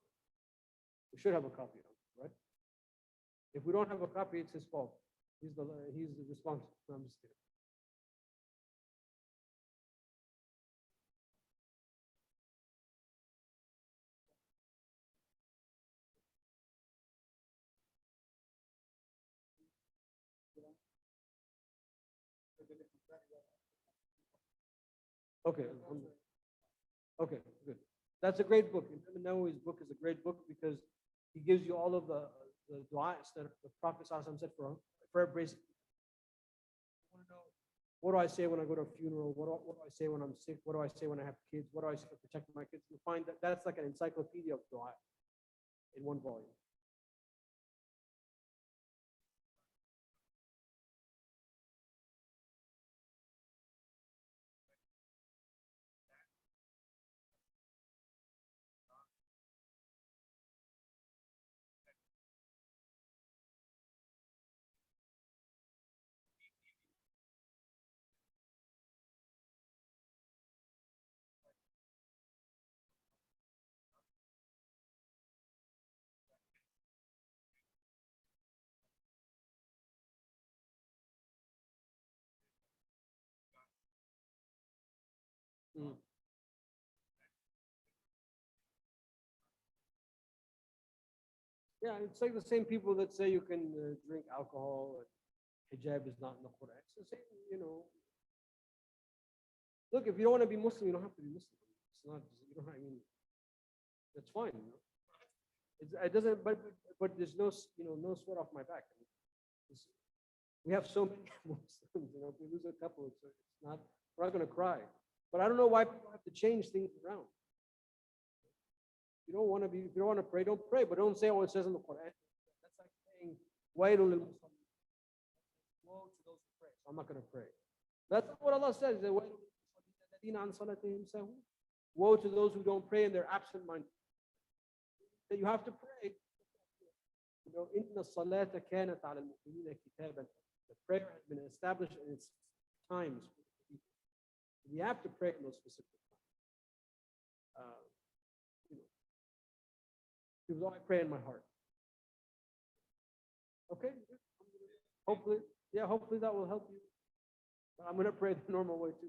We should have a copy of it, right? If we don't have a copy, it's his fault. He's the responsible. No, I'm just kidding. Okay. Okay, good. That's a great book. Imam Nawawi's book is a great book because he gives you all of the du'as that the Prophet ﷺ said for basic. You want to know, what do I say when I go to a funeral? What do I say when I'm sick? What do I say when I have kids? What do I say to protect my kids? You find that that's like an encyclopedia of du'a in one volume. Yeah, it's like the same people that say you can drink alcohol and hijab is not in the Quran. It's the same, you know. Look, if you don't want to be Muslim, you don't have to be Muslim. It's not, you don't, I mean, that's fine. You know? It doesn't, but there's no, you know, no sweat off my back. I mean, we have so many Muslims, you know, if we lose a couple, it's not, we're not going to cry. But I don't know why people have to change things around. If you don't want to be, if you don't want to pray, don't pray. But don't say, oh, it says in the Quran. That's like saying, wailul lil musallin. Woe to those who pray. So I'm not going to pray. That's what Allah says. Woe to those who don't pray and they're absent-minded. That you have to pray. You know, inna salata kanat ala al-mu'minina kitaban. The prayer has been established in its times. We have to pray in those specific times. You know, because I pray in my heart. Okay. Hopefully, yeah. Hopefully that will help you. But I'm going to pray the normal way too.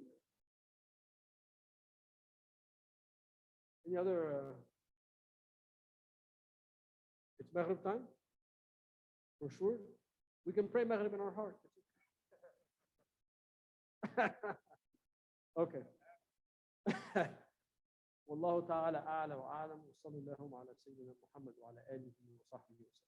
Any other? It's Maghrib time? For sure? We can pray Maghrib in our heart. Okay. والله تعالى أعلى وأعلم وصلى الله على سيدنا محمد وعلى آله وصحبه وسلم.